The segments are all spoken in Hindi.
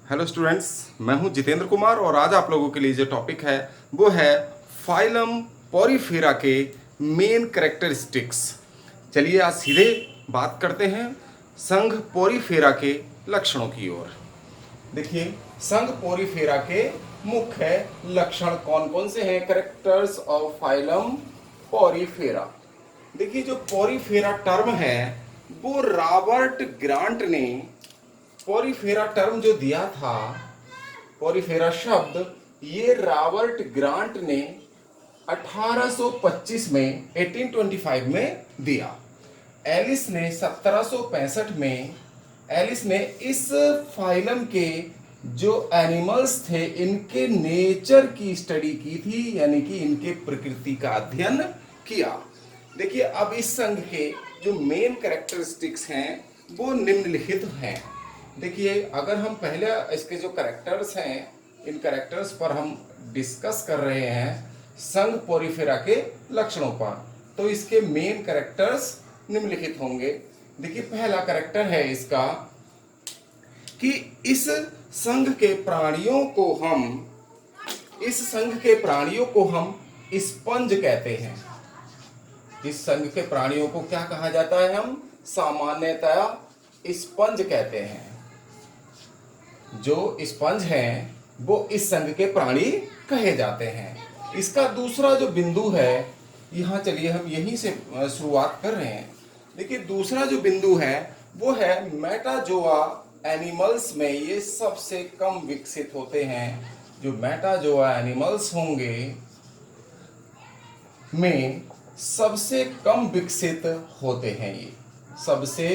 हेलो स्टूडेंट्स, मैं हूं जितेंद्र कुमार और आज आप लोगों के लिए जो टॉपिक है वो है फाइलम पोरीफेरा के मेन कैरेक्टरिस्टिक्स। चलिए आज सीधे बात करते हैं संघ पोरीफेरा के लक्षणों की ओर। देखिए, संघ पोरीफेरा के मुख्य लक्षण कौन कौन से हैं? Characters of phylum Porifera. देखिए, जो पोरीफेरा टर्म है वो रॉबर्ट ग्रांट ने पोरीफेरा टर्म जो दिया था, पोरीफेरा शब्द, ये रॉबर्ट ग्रांट ने 1825 में 1825 में दिया। एलिस ने 1765 में एलिस ने इस फाइलम के जो एनिमल्स थे इनके नेचर की स्टडी की थी, यानी कि इनके प्रकृति का अध्ययन किया। देखिए, अब इस संघ के जो मेन कैरेक्टरिस्टिक्स हैं वो निम्नलिखित हैं। देखिए, अगर हम पहले इसके जो कैरेक्टर्स हैं इन कैरेक्टर्स पर हम डिस्कस कर रहे हैं संघ पोरीफेरा के लक्षणों पर, तो इसके मेन कैरेक्टर्स निम्नलिखित होंगे। देखिए, पहला कैरेक्टर है इसका कि इस संघ के प्राणियों को हम स्पंज कहते हैं। इस संघ के प्राणियों को क्या कहा जाता है? हम सामान्यतया स्पंज कहते हैं। जो स्पंज हैं वो इस संघ के प्राणी कहे जाते हैं। इसका दूसरा जो बिंदु है, यहाँ चलिए हम यहीं से शुरुआत कर रहे हैं। देखिए, दूसरा जो बिंदु है वो है मेटाजोआ एनिमल्स में ये सबसे कम विकसित होते हैं। जो मेटाजोआ एनिमल्स होंगे में सबसे कम विकसित होते हैं, ये सबसे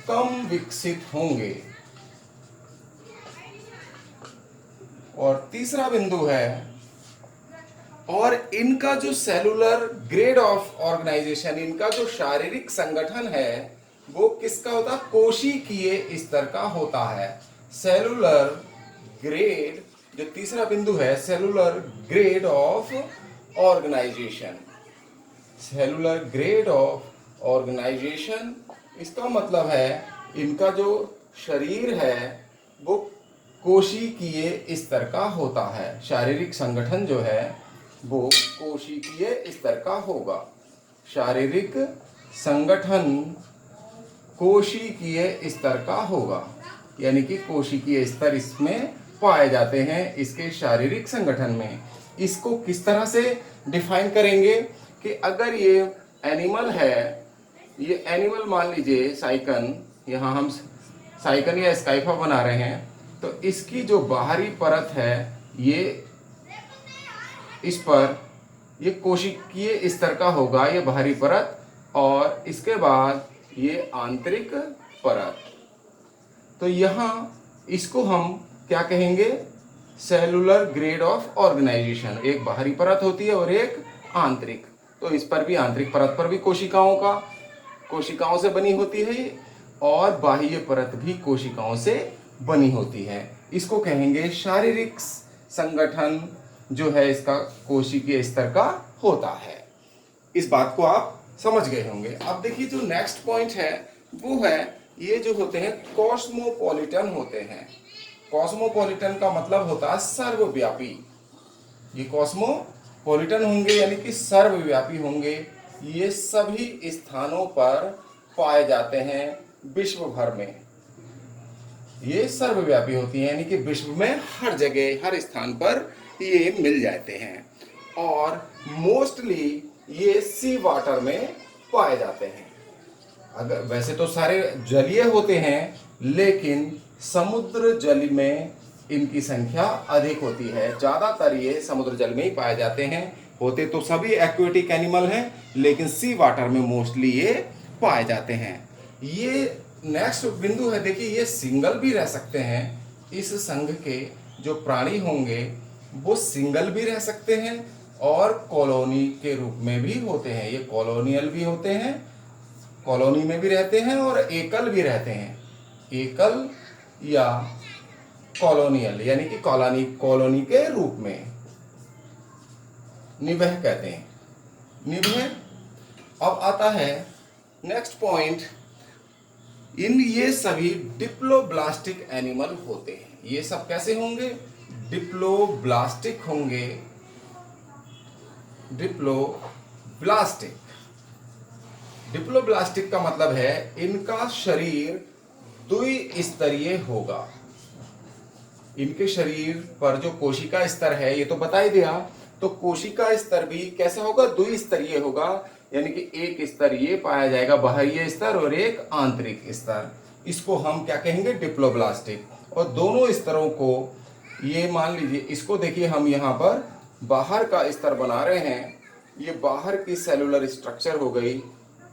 कम विकसित होंगे। और तीसरा बिंदु है, और इनका जो सेलुलर ग्रेड ऑफ ऑर्गेनाइजेशन, इनका जो शारीरिक संगठन है वो किसका होता है? कोशिकीय स्तर का होता है। सेलुलर ग्रेड, जो तीसरा बिंदु है, cellular grade of organisation. Cellular grade of organisation, इसका मतलब है इनका जो शरीर है वो कोशिकीय स्तर का होता है। शारीरिक संगठन जो है वो कोशिकीय स्तर का होगा। शारीरिक संगठन कोशिकीय स्तर का होगा, यानी कि कोशिकीय स्तर इसमें पाए जाते हैं इसके शारीरिक संगठन में। इसको किस तरह से डिफाइन करेंगे कि अगर ये एनिमल है, ये एनिमल मान लीजिए साइकन, यहाँ हम साइकन या स्काइफा बना रहे हैं, तो इसकी जो बाहरी परत है ये इस पर ये कोशिकीय स्तर का होगा, ये बाहरी परत, और इसके बाद ये आंतरिक परत। तो यहाँ इसको हम क्या कहेंगे? Cellular grade of organisation. एक बाहरी परत होती है और एक आंतरिक। तो इस पर भी, आंतरिक परत पर भी कोशिकाओं से बनी होती है, और बाह्य परत भी कोशिकाओं से बनी होती है। इसको कहेंगे शारीरिक संगठन जो है इसका कोशिकीय स्तर का होता है। इस बात को आप समझ गए होंगे। अब देखिए, जो नेक्स्ट पॉइंट है वो है ये जो होते हैं कॉस्मोपॉलिटन होते हैं। कॉस्मोपॉलिटन का मतलब होता है सर्वव्यापी। ये कॉस्मोपॉलिटन होंगे यानी कि सर्वव्यापी होंगे। ये सभी स्थानों पर पाए जाते हैं विश्व भर में। ये सर्वव्यापी होती हैं, यानी कि विश्व में हर जगह, हर स्थान पर ये मिल जाते हैं। और मोस्टली ये सी वाटर में पाए जाते हैं। अगर वैसे तो सारे जलीय होते हैं, लेकिन समुद्र जल में इनकी संख्या अधिक होती है। ज़्यादातर ये समुद्र जल में ही पाए जाते हैं। होते तो सभी एक्वेटिक एनिमल हैं, लेकिन सी वाटर में मोस्टली ये पाए जाते हैं। ये नेक्स्ट बिंदु है। देखिए, ये सिंगल भी रह सकते हैं। इस संघ के जो प्राणी होंगे वो सिंगल भी रह सकते हैं और कॉलोनी के रूप में भी होते हैं। ये कॉलोनियल भी होते हैं, कॉलोनी में भी रहते हैं, और एकल भी रहते हैं। एकल या कॉलोनियल, यानी कि कॉलोनी के रूप में। निवह कहते हैं, निवह। अब आता है नेक्स्ट पॉइंट, इन ये सभी डिप्लोब्लास्टिक एनिमल होते हैं। ये सब कैसे होंगे? डिप्लोब्लास्टिक होंगे। डिप्लोब्लास्टिक डिप्लोब्लास्टिक का मतलब है इनका शरीर द्विस्तरीय होगा। इनके शरीर पर जो कोशिका स्तर है ये तो बता ही दिया, तो कोशिका स्तर भी कैसा होगा? द्विस्तरीय होगा, यानी कि एक स्तर ये पाया जाएगा बाह्य स्तर और एक आंतरिक स्तर। इसको हम क्या कहेंगे? डिप्लोब्लास्टिक। और दोनों स्तरों को ये मान लीजिए, इसको देखिए हम यहाँ पर बाहर का स्तर बना रहे हैं, ये बाहर की सेलुलर स्ट्रक्चर हो गई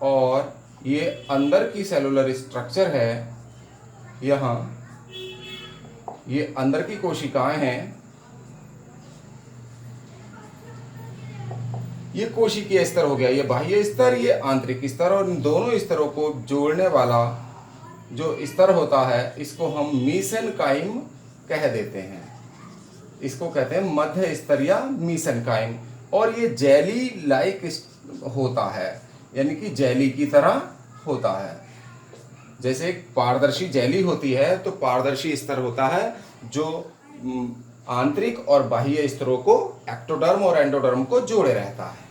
और ये अंदर की सेलुलर स्ट्रक्चर है। यहाँ ये अंदर की कोशिकाएं हैं, ये कोशिकीय स्तर हो गया, ये बाह्य स्तर, ये आंतरिक स्तर। और इन दोनों स्तरों को जोड़ने वाला जो स्तर होता है इसको हम मीसेनकाइम कह देते हैं। इसको कहते हैं मध्य स्तर या मीसेनकाइम। और ये जेली लाइक होता है, यानी कि जेली की तरह होता है। जैसे एक पारदर्शी जेली होती है तो पारदर्शी स्तर होता है जो आंतरिक और बाह्य स्तरों को, एक्टोडर्म और एंडोडर्म को जोड़े रहता है।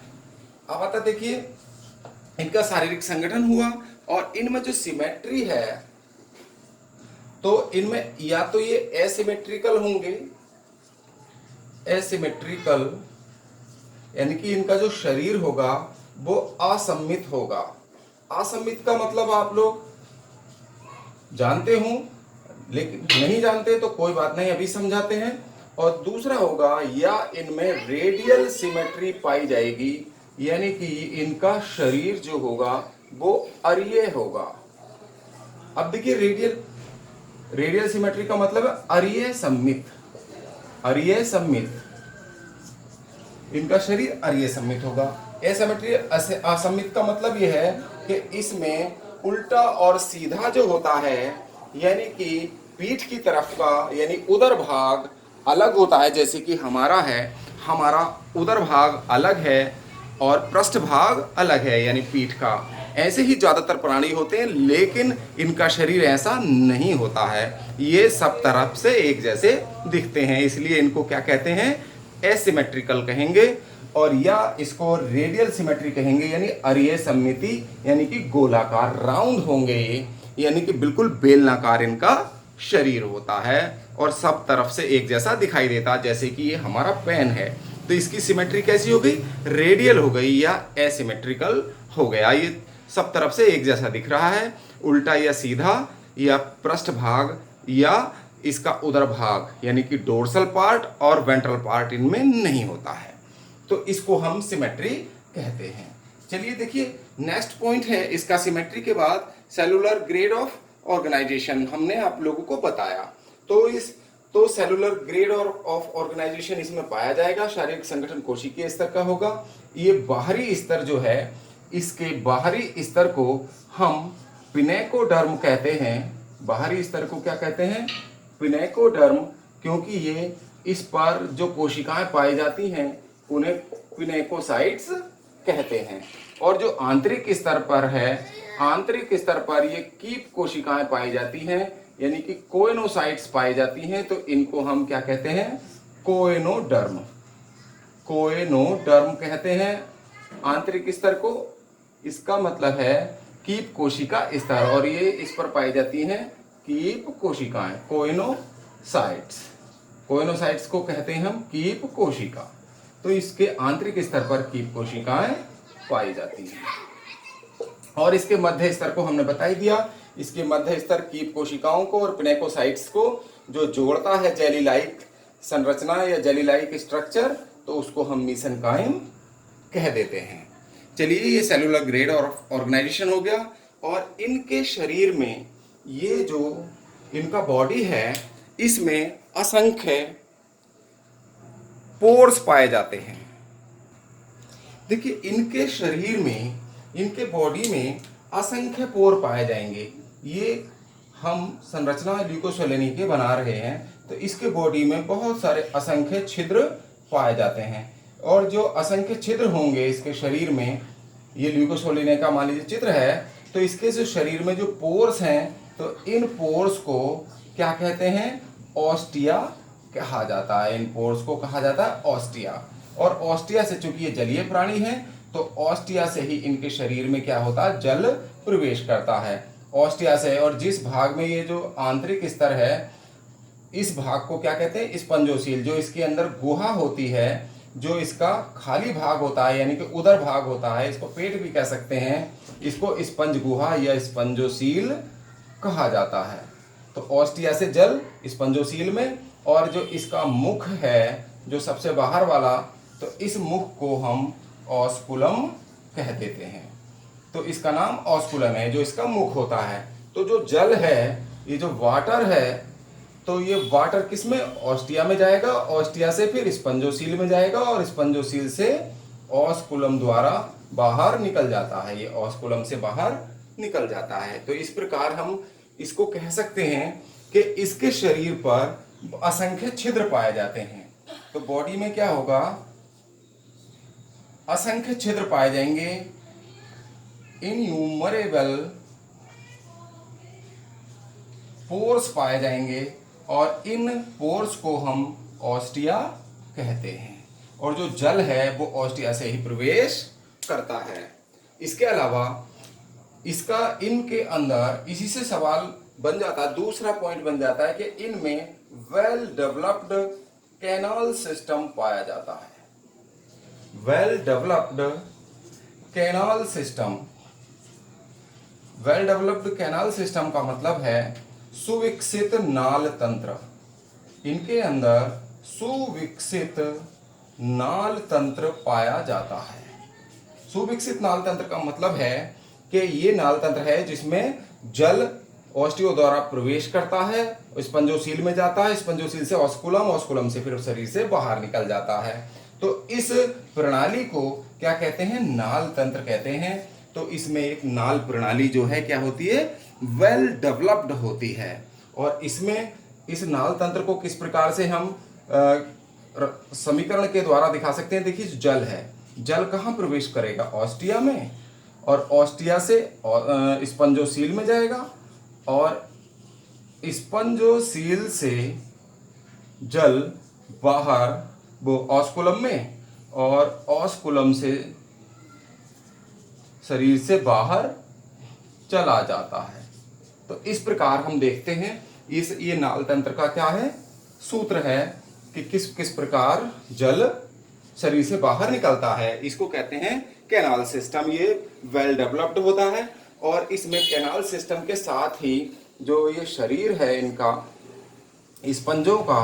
अब आता देखिए इनका शारीरिक संगठन हुआ, और इनमें जो सिमेट्री है तो इनमें या तो ये एसिमेट्रिकल होंगे, एसिमेट्रिकल यानी कि इनका जो शरीर होगा वो असममित होगा। असममित का मतलब आप लोग जानते हो, लेकिन नहीं जानते तो कोई बात नहीं, अभी समझाते हैं। और दूसरा होगा या इनमें रेडियल सिमेट्री पाई जाएगी, यानी कि इनका शरीर जो होगा वो अरीय होगा। अब देखिए रेडियल सिमेट्री का मतलब है अरीय सममित, अरीय सममित। इनका शरीर अरीय सममित होगा। एसिमेट्री असममित का मतलब यह है कि इसमें उल्टा और सीधा जो होता है, यानी कि पीठ की तरफ का यानी उदर भाग अलग होता है, जैसे कि हमारा है, हमारा उदर भाग अलग है और पृष्ठ भाग अलग है यानी पीठ का। ऐसे ही ज़्यादातर प्राणी होते हैं, लेकिन इनका शरीर ऐसा नहीं होता है। ये सब तरफ से एक जैसे दिखते हैं, इसलिए इनको क्या कहते हैं? एसिमेट्रिकल कहेंगे। और या इसको रेडियल सिमेट्री कहेंगे, यानी अरीय सममिति, यानी कि गोलाकार, राउंड होंगे ये, यानी कि बिल्कुल बेलनाकार इनका शरीर होता है और सब तरफ से एक जैसा दिखाई देता। जैसे कि ये हमारा पेन है तो इसकी सिमेट्री कैसी हो गई? रेडियल हो गई या एसिमेट्रिकल हो गया। ये सब तरफ से एक जैसा दिख रहा है, उल्टा या सीधा, या पृष्ठ भाग या इसका उदर भाग यानी कि डोर्सल पार्ट और वेंट्रल पार्ट इनमें नहीं होता है, तो इसको हम सिमेट्री कहते हैं। चलिए देखिए नेक्स्ट पॉइंट है इसका सिमेट्री के बाद सेलुलर ग्रेड ऑफ ऑर्गेनाइजेशन हमने आप लोगों को बताया। तो सेलुलर ग्रेड ऑफ ऑर्गेनाइजेशन इसमें पाया जाएगा। शारीरिक संगठन कोशिकीय स्तर का होगा। ये बाहरी स्तर जो है, इसके बाहरी स्तर को हम पिनेकोडर्म कहते हैं। बाहरी स्तर को क्या कहते हैं? पिनेकोडर्म, क्योंकि ये इस पर जो कोशिकाएं पाई जाती हैं उन्हें पिनेकोसाइट्स कहते हैं। और जो आंतरिक स्तर पर है, आंतरिक स्तर पर ये कीप कोशिकाएं पाई जाती हैं, यानी कि कोएनोसाइट्स पाई जाती हैं, तो इनको हम क्या कहते हैं? कोएनोडर्म। कोएनोडर्म कहते हैं आंतरिक स्तर को। इसका मतलब है कीप कोशिका स्तर, और ये इस पर पाई जाती हैं कीप कोशिकाएं, कोएनोसाइट्स। कोएनोसाइट्स को कहते हैं हम कीप कोशिका। तो इसके आंतरिक स्तर पर कीप कोशिकाएं पाई जाती हैं। और इसके मध्य स्तर को हमने बता ही दिया। इसके मध्य स्तर कीप कोशिकाओं को और पिनेकोसाइट्स को जो जोड़ता है जेली लाइक संरचना या जेली लाइक स्ट्रक्चर, तो उसको हम मीसेनकाइम कह देते हैं। चलिए ये सेलुलर ग्रेड और ऑर्गेनाइजेशन हो गया। और इनके शरीर में ये जो इनका बॉडी है, इसमें असंख्य पोर्स पाए जाते हैं। देखिए इनके शरीर में, इनके बॉडी में असंख्य पोर पाए जाएंगे। ये हम संरचना ल्यूकोसेलेनी के बना रहे हैं, तो इसके बॉडी में बहुत सारे असंख्य छिद्र पाए जाते हैं। और जो असंख्य छिद्र होंगे इसके शरीर में, ये ल्यूकोसेलेनी का मान लीजिए चित्र है, तो इसके जो शरीर में जो पोर्स हैं, तो इन पोर्स को क्या कहते हैं? ऑस्टिया कहा जाता है। इन पोर्स को कहा जाता है ऑस्टिया। और ऑस्टिया से, चूंकि ये जलीय प्राणी है, तो ऑस्टिया से ही इनके शरीर में क्या होता है? जल प्रवेश करता है ऑस्टिया से। और जिस भाग में ये जो आंतरिक स्तर है, इस भाग को क्या कहते हैं? स्पंजोसील। जो इसके अंदर गुहा होती है, जो इसका खाली भाग होता है, यानी कि उदर भाग होता है, इसको पेट भी कह सकते हैं, इसको स्पंज गुहा या स्पंजोसील कहा जाता है। तो ऑस्टिया से जल स्पंजोसील में, और जो इसका मुख है, जो सबसे बाहर वाला, तो इस मुख को हम ऑस्कुलम कह देते हैं। तो इसका नाम ऑस्कुलम है, जो इसका मुख होता है। तो जो जल है, ये जो वाटर है, तो ये वाटर किस में? ऑस्टिया में जाएगा, ऑस्टिया से फिर स्पंजोसील में जाएगा, और स्पंजोसील से ऑस्कुलम द्वारा बाहर निकल जाता है। ये ऑस्कुलम से बाहर निकल जाता है। तो इस प्रकार हम इसको कह सकते हैं कि इसके शरीर पर असंख्य छिद्र पाए जाते हैं। तो बॉडी में क्या होगा? असंख्य छिद्र पाए जाएंगे, इनयूमरेबल पोर्स पाए जाएंगे, और इन पोर्स को हम ऑस्टिया कहते हैं। और जो जल है वो ऑस्टिया से ही प्रवेश करता है। इसके अलावा इसका इनके अंदर, इसी से सवाल बन जाता है, दूसरा पॉइंट बन जाता है कि इनमें वेल डेवलप्ड कैनाल सिस्टम पाया जाता है। Well developed canal system. Well developed canal system का मतलब है सुविकसित नाल तंत्र। इनके अंदर सुविकसित नाल तंत्र पाया जाता है। सुविकसित नाल तंत्र का मतलब है कि ये नाल तंत्र है जिसमें जल ऑस्टियो द्वारा प्रवेश करता है, स्पंजोसील में जाता है, स्पंजोसील से ऑस्कुलम, ऑस्कुलम से फिर शरीर से बाहर निकल जाता है। तो इस प्रणाली को क्या कहते हैं? नाल तंत्र कहते हैं। तो इसमें एक नाल प्रणाली जो है क्या होती है? वेल डेवलप्ड होती है। और इसमें इस नाल तंत्र को किस प्रकार से हम समीकरण के द्वारा दिखा सकते हैं? देखिए, जल है, जल कहाँ प्रवेश करेगा? ऑस्टिया में, और ऑस्टिया से स्पंजोसील में जाएगा, और स्पंजोसील से जल बाहर वो ऑस्कुलम में, और ऑस्कुलम से शरीर से बाहर चला जाता है। तो इस प्रकार हम देखते हैं ये नाल तंत्र का क्या है? सूत्र है कि किस किस प्रकार जल शरीर से बाहर निकलता है। इसको कहते हैं कैनाल सिस्टम। ये वेल डेवलप्ड होता है, और इसमें कैनाल सिस्टम के साथ ही जो ये शरीर है इनका, स्पंजों का,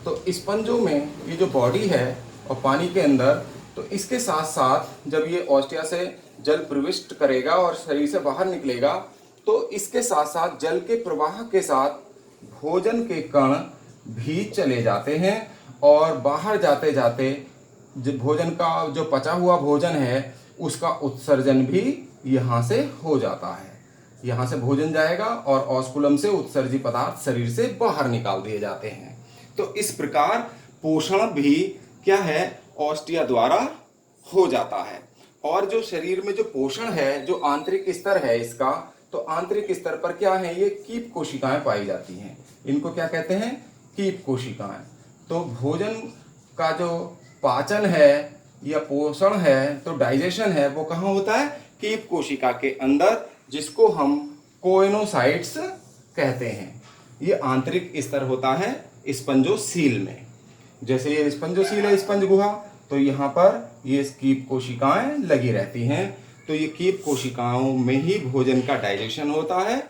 तो स्पंजों में ये जो बॉडी है और पानी के अंदर, तो इसके साथ साथ जब ये ऑस्टिया से जल प्रविष्ट करेगा और शरीर से बाहर निकलेगा, तो इसके साथ साथ जल के प्रवाह के साथ भोजन के कण भी चले जाते हैं, और बाहर जाते जाते भोजन का जो पचा हुआ भोजन है उसका उत्सर्जन भी यहाँ से हो जाता है। यहाँ से भोजन जाएगा और ऑस्कुलम से उत्सर्जित पदार्थ शरीर से बाहर निकाल दिए जाते हैं। तो इस प्रकार पोषण भी क्या है? ऑस्टिया द्वारा हो जाता है। और जो शरीर में जो पोषण है, जो आंतरिक स्तर है इसका, तो आंतरिक स्तर पर क्या है? ये कीप कोशिकाएं पाई जाती हैं। इनको क्या कहते हैं? कीप कोशिकाएं। तो भोजन का जो पाचन है या पोषण है, तो डाइजेशन है, वो कहाँ होता है? कीप कोशिका के अंदर, जिसको हम कोएनोसाइट्स कहते हैं। ये आंतरिक स्तर होता है स्पंजोसील में। जैसे ये स्पंजोसील है, स्पंज गुहा, तो यहाँ पर ये कीप कोशिकाएं लगी रहती हैं। तो ये कीप कोशिकाओं में ही भोजन का डाइजेशन होता है,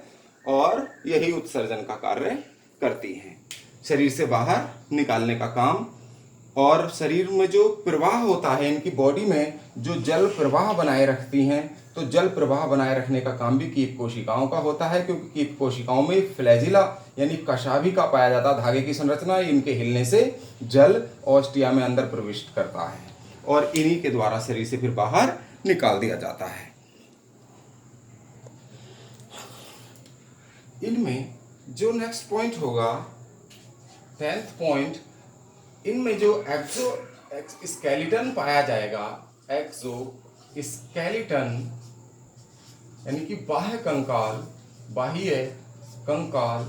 और यही उत्सर्जन का कार्य करती हैं, शरीर से बाहर निकालने का काम। और शरीर में जो प्रवाह होता है, इनकी बॉडी में जो जल प्रवाह बनाए रखती हैं, तो जल प्रवाह बनाए रखने का काम भी कीप कोशिकाओं का होता है, क्योंकि कीप कोशिकाओं में फ्लैजिला यानी कशाभिका पाया जाता है, धागे की संरचना। इनके हिलने से जल ऑस्टिया में अंदर प्रविष्ट करता है, और इन्हीं के द्वारा शरीर से फिर बाहर निकाल दिया जाता है। इनमें जो नेक्स्ट पॉइंट होगा, 10th पॉइंट, इनमें जो एक्सोस्केलेटन पाया जाएगा, एक्सोस्केलेटन यानी कि बाह्य कंकाल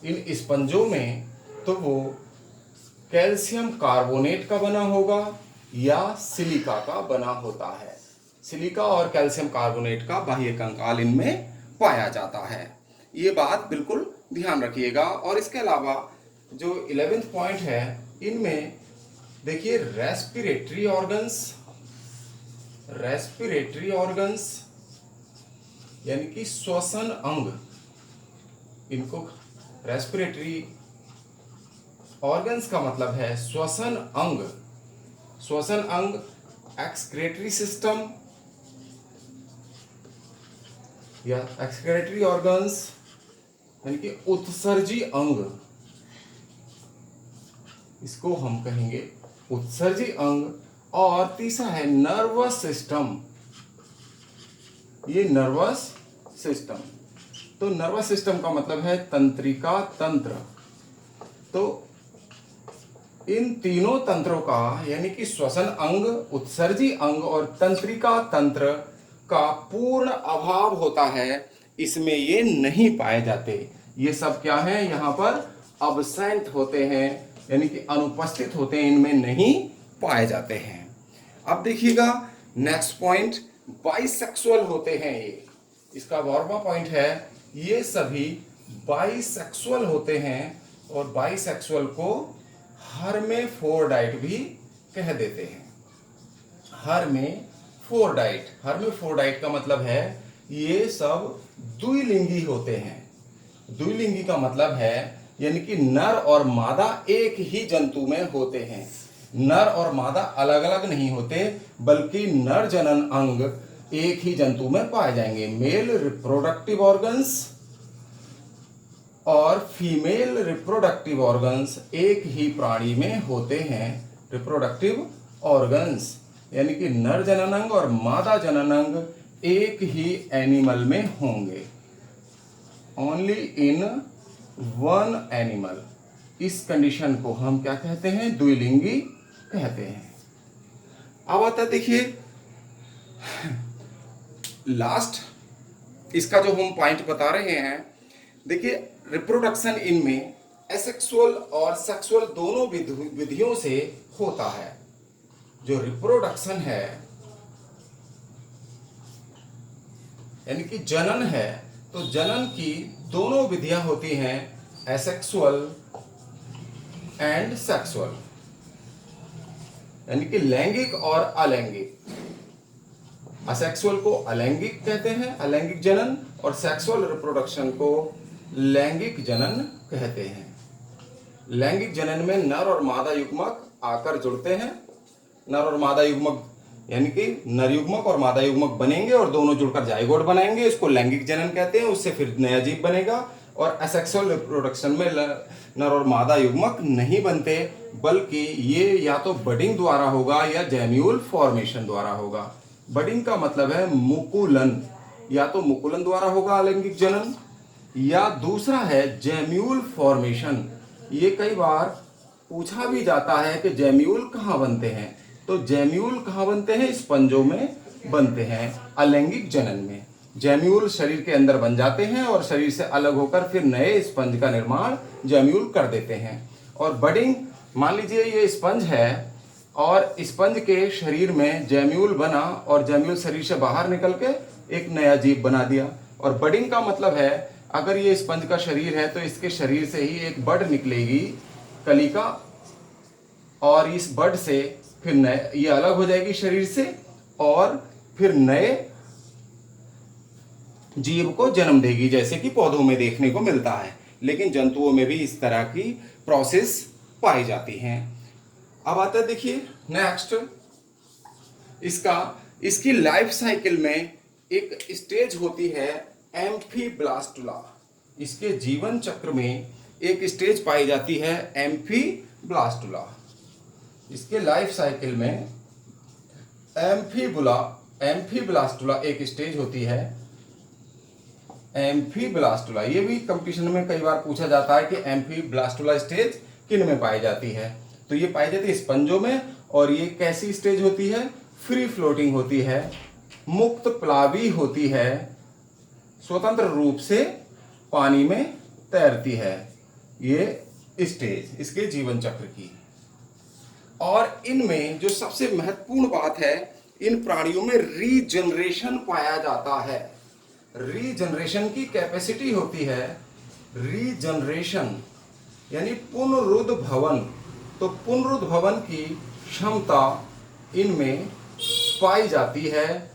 इन स्पंजों में, तो वो कैल्शियम कार्बोनेट का बना होगा या सिलिका का बना होता है। सिलिका और कैल्शियम कार्बोनेट का बाह्य कंकाल इनमें पाया जाता है। ये बात बिल्कुल ध्यान रखिएगा। और इसके अलावा जो 11th पॉइंट है, इनमें देखिए रेस्पिरेटरी ऑर्गन्स यानी कि श्वसन अंग, इनको रेस्पिरेटरी ऑर्गन्स का मतलब है श्वसन अंग, एक्सक्रेटरी सिस्टम या एक्सक्रेटरी ऑर्गन्स यानी कि उत्सर्जी अंग, इसको हम कहेंगे उत्सर्जी अंग। और तीसरा है नर्वस सिस्टम, ये नर्वस सिस्टम। तो नर्वस सिस्टम का मतलब है तंत्रिका तंत्र। तो इन तीनों तंत्रों का यानी कि श्वसन अंग, उत्सर्जी अंग और तंत्रिका तंत्र का पूर्ण अभाव होता है, इसमें ये नहीं पाए जाते। ये सब क्या है, यहाँ पर अब्सेंट होते हैं यानी कि अनुपस्थित होते हैं, इनमें नहीं पाए जाते हैं। अब देखिएगा नेक्स्ट पॉइंट, बाइसेक्सुअल होते हैं ये, इसका 12वां पॉइंट है, ये सभी बाइसेक्सुअल होते हैं। और बाइसेक्सुअल को हर्मेफ्रोडाइट भी कह देते हैं। हर्मेफ्रोडाइट का मतलब है ये सब द्विलिंगी होते हैं। द्विलिंगी का मतलब है यानी कि नर और मादा एक ही जंतु में होते हैं। नर और मादा अलग अलग नहीं होते, बल्कि नर जनन अंग एक ही जंतु में पाए जाएंगे। मेल रिप्रोडक्टिव ऑर्गन्स और फीमेल रिप्रोडक्टिव ऑर्गन्स एक ही प्राणी में होते हैं। रिप्रोडक्टिव ऑर्गन्स यानी कि नर जनन अंग और मादा जनन अंग एक ही एनिमल में होंगे, ओनली इन वन एनिमल। इस कंडीशन को हम क्या कहते हैं, द्विलिंगी कहते हैं। अब आता है देखिए लास्ट, इसका जो हम पॉइंट बता रहे हैं, देखिए रिप्रोडक्शन इनमें एसेक्सुअल और सेक्सुअल दोनों विधियों से होता है। जो रिप्रोडक्शन है यानी कि जनन है, तो जनन की दोनों विधियां होती हैं, एसेक्सुअल एंड सेक्सुअल, यानी कि लैंगिक और अलैंगिक। असेक्सुअल को अलैंगिक कहते हैं, अलैंगिक जनन, और सेक्सुअल रिप्रोडक्शन को लैंगिक जनन कहते हैं। लैंगिक जनन में नर और मादा युग्मक आकर जुड़ते हैं। नर और मादा युग्मक यानी कि नर युग्मक और मादा युग्मक बनेंगे और दोनों जुड़कर जाइगोट बनाएंगे, इसको लैंगिक जनन कहते हैं। उससे फिर नया जीव बनेगा। और असेक्सुअल रिप्रोडक्शन में नर और मादा युग्मक नहीं बनते, बल्कि ये या तो बडिंग द्वारा होगा या जैम्यूल फॉर्मेशन द्वारा होगा। बडिंग का मतलब है मुकुलन, या तो मुकुलन द्वारा होगा अलैंगिक जनन, या दूसरा है जैम्यूल फॉर्मेशन। ये कई बार पूछा भी जाता है कि जैम्यूल कहाँ बनते हैं, तो जैम्यूल कहाँ बनते हैं, स्पंजों में बनते हैं अलैंगिक जनन में। जैम्यूल शरीर के अंदर बन जाते हैं और शरीर से अलग होकर फिर नए स्पंज का निर्माण जैम्यूल कर देते हैं। और बडिंग, मान लीजिए ये स्पंज है और स्पंज के शरीर में जैम्यूल बना और जैम्यूल शरीर से बाहर निकल के एक नया जीव बना दिया। और बडिंग का मतलब है अगर ये स्पंज का शरीर है तो इसके शरीर से ही एक बड निकलेगी, कलिका, और इस बड से फिर नए, ये अलग हो जाएगी शरीर से और फिर नए जीव को जन्म देगी, जैसे कि पौधों में देखने को मिलता है। लेकिन जंतुओं में भी इस तरह की प्रोसेस पाई जाती हैं। अब आता है देखिए नेक्स्ट, इसकी लाइफ साइकिल में एक स्टेज होती है एम्फीब्लास्टुला। इसके जीवन चक्र में एक स्टेज पाई जाती है एम्फीब्लास्टुला। इसके लाइफ साइकिल में एम्फीब्लास्टुला एक स्टेज होती है, एम्फीब्लास्टुला। ये भी कंपटीशन में कई बार पूछा जाता है कि एम्फीब्लास्टुला स्टेज किन में पाई जाती है, तो ये पाई जाती है स्पंजों में। और ये कैसी स्टेज होती है, फ्री फ्लोटिंग होती है, मुक्त प्लावी होती है, स्वतंत्र रूप से पानी में तैरती है। ये स्टेज इसके जीवन चक्र की। और इनमें जो सबसे महत्वपूर्ण बात है, इन प्राणियों में रीजनरेशन पाया जाता है। रीजनरेशन की कैपेसिटी होती है, रीजनरेशन यानी पुनरुद्भवन। तो पुनरुद्भवन की क्षमता इनमें पाई जाती है।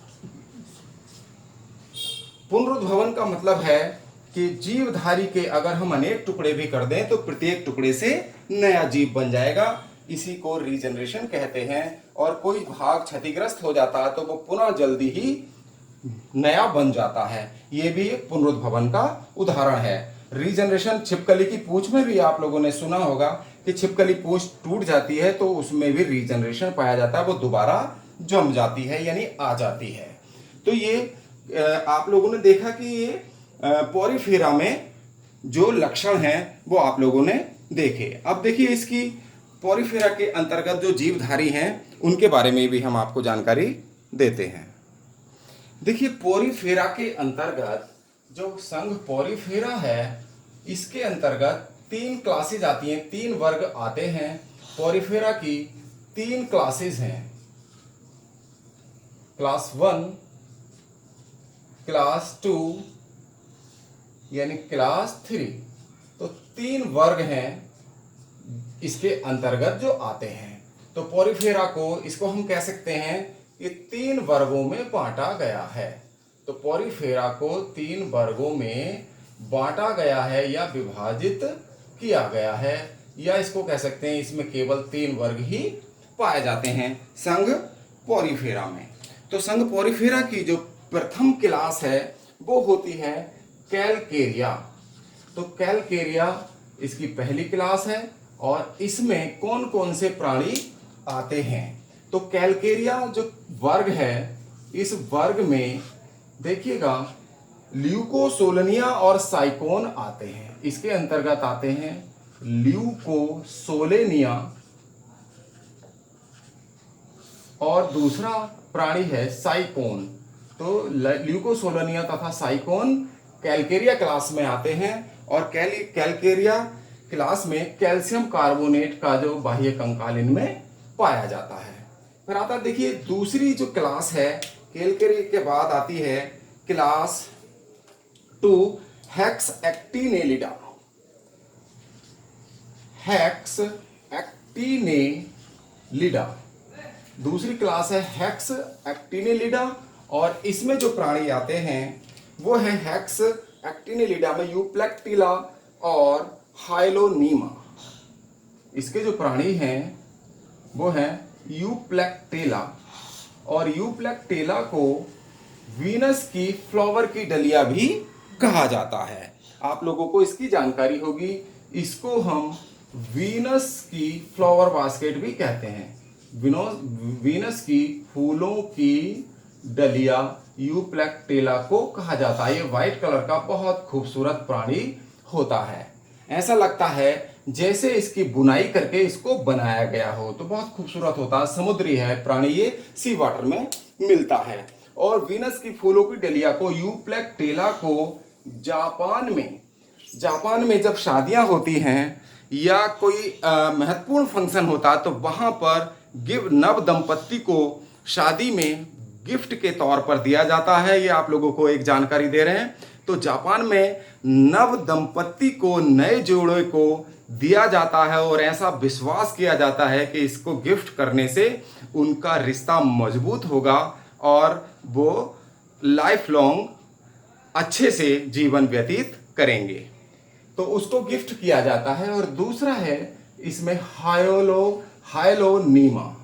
पुनरुद्भवन का मतलब है कि जीवधारी के अगर हम अनेक टुकड़े भी कर दें तो प्रत्येक टुकड़े से नया जीव बन जाएगा। इसी को रीजनरेशन कहते हैं। और कोई भाग क्षतिग्रस्त हो जाता है तो वो पुनः जल्दी ही नया बन जाता है। ये भी एक पुनरुद्भवन का उदाहरण है। रीजनरेशन छिपकली की पूंछ में भी आप लोगों ने सुना होगा कि छिपकली पूंछ टूट जाती है तो उसमें भी रीजनरेशन पाया जाता है, वो दोबारा जम जाती है यानी आ जाती है। तो ये आप लोगों ने देखा कि ये पोरिफेरा में जो लक्षण हैं वो आप लोगों ने देखे। अब देखिए इसकी पोरिफेरा के अंतर्गत जो जीवधारी हैं उनके बारे में भी हम आपको जानकारी देते हैं। देखिए पोरिफेरा के अंतर्गत जो संघ पोरिफेरा है, इसके अंतर्गत 3 क्लासेज आती हैं, 3 वर्ग आते हैं। पोरिफेरा की 3 क्लासेज हैं, क्लास 1, क्लास 2 यानी क्लास 3। तो 3 वर्ग हैं इसके अंतर्गत जो आते हैं। तो पोरिफेरा को इसको हम कह सकते हैं ये 3 वर्गों में बांटा गया है। तो पोरिफेरा को 3 वर्गों में बांटा गया है या विभाजित किया गया है, या इसको कह सकते हैं इसमें केवल 3 वर्ग ही पाए जाते हैं संघ पोरिफेरा में। तो संघ पोरिफेरा की जो प्रथम क्लास है वो होती है कैलकेरिया। तो कैलकेरिया इसकी पहली क्लास है और इसमें कौन कौन से प्राणी आते हैं। तो कैलकेरिया जो वर्ग है, इस वर्ग में देखिएगा ल्यूकोसोलनिया और साइकोन आते हैं। इसके अंतर्गत आते हैं ल्यूकोसोलेनिया और दूसरा प्राणी है साइकोन। तो ल्यूकोसोलनिया तथा साइकोन कैलकेरिया क्लास में आते हैं। और कैलकेरिया क्लास में कैल्शियम कार्बोनेट का जो बाह्य कंकाल इनमें पाया जाता है। फिर आता देखिए दूसरी जो क्लास है कैलकेरिया के बाद आती है क्लास 2 हेक्सएक्टिनेलिडा। हेक्सएक्टिनेलिडा दूसरी क्लास है हेक्सएक्टिनेलिडा। और इसमें जो प्राणी आते हैं वो है हेक्सएक्टिनेलिडा में यूप्लेक्टिला और हाइलोनीमा। इसके जो प्राणी हैं वो हैं यूप्लेक्टेला। और यूप्लेक्टेला को वीनस की फ्लावर की डलिया भी कहा जाता है। आप लोगों को इसकी जानकारी होगी। इसको हम वीनस की फ्लावर बास्केट भी कहते हैं। वीनस की फूलों की डलिया यूप्लेक्टेला को कहा जाता है। ये व्हाइट कलर का बहुत खूबसूरत प्राणी होता है। ऐसा लगता है जैसे इसकी बुनाई करके इसको बनाया गया हो। तो बहुत खूबसूरत होता है, समुद्री है प्राणी, ये सी वाटर में मिलता है। और वीनस की फूलों की डलिया को यूप्लेक्टेला को जापान में जब शादियां होती हैं या कोई महत्वपूर्ण फंक्शन होता है तो वहां पर नव दंपत्ति को शादी में गिफ्ट के तौर पर दिया जाता है। ये आप लोगों को एक जानकारी दे रहे हैं। तो जापान में नव दंपत्ति को, नए जोड़े को दिया जाता है और ऐसा विश्वास किया जाता है कि इसको गिफ्ट करने से उनका रिश्ता मजबूत होगा और वो लाइफ लॉन्ग अच्छे से जीवन व्यतीत करेंगे। तो उसको गिफ्ट किया जाता है। और दूसरा है इसमें हाइलोनीमा।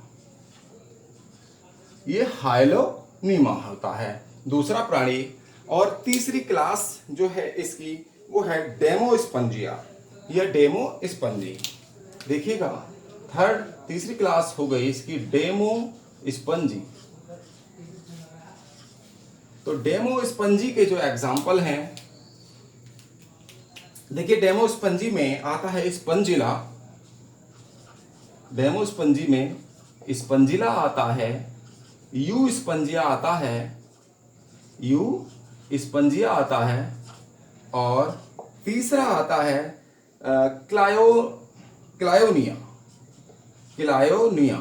ये हाइलोनीमा होता है दूसरा प्राणी। और तीसरी क्लास जो है इसकी वो है डेमोस्पंजिया। यह डेमोस्पंजी देखिएगा, तीसरी क्लास हो गई इसकी डेमोस्पंजी। तो डेमोस्पंजी के जो एग्जाम्पल हैं देखिए, डेमोस्पंजी में आता है स्पंजिला। डेमोस्पंजी में स्पंजिला आता है, यू स्पंजिया आता है यू स्पंजिया आता है और तीसरा आता है क्लायोनिया।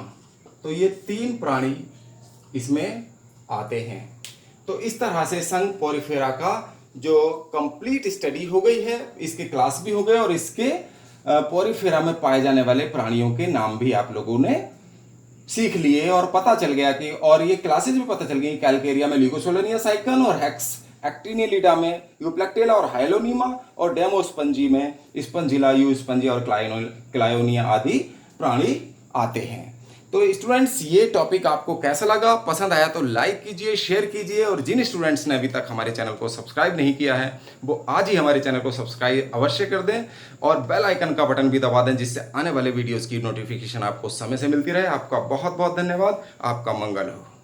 तो ये 3 प्राणी इसमें आते हैं। तो इस तरह से संघ पोरिफेरा का जो कंप्लीट स्टडी हो गई है, इसके क्लास भी हो गए और इसके पोरिफेरा में पाए जाने वाले प्राणियों के नाम भी आप लोगों ने सीख लिए और पता चल गया कि, और ये क्लासेस भी पता चल गई, कैलकेरिया में ल्यूकोसोलेनिया साइकन और हेक्स एक्टिनेलिडा में यूप्लेक्टेला और हाइलोनीमा और डेमोस्पंजी में स्पंजिला, यू स्पंजिया और क्लायोनिया आदि प्राणी आते हैं। तो स्टूडेंट्स, ये टॉपिक आपको कैसा लगा? पसंद आया तो लाइक कीजिए, शेयर कीजिए, और जिन स्टूडेंट्स ने अभी तक हमारे चैनल को सब्सक्राइब नहीं किया है वो आज ही हमारे चैनल को सब्सक्राइब अवश्य कर दें और बेल आइकन का बटन भी दबा दें, जिससे आने वाले वीडियोस की नोटिफिकेशन आपको समय से मिलती रहे। आपका बहुत बहुत धन्यवाद। आपका मंगल हो।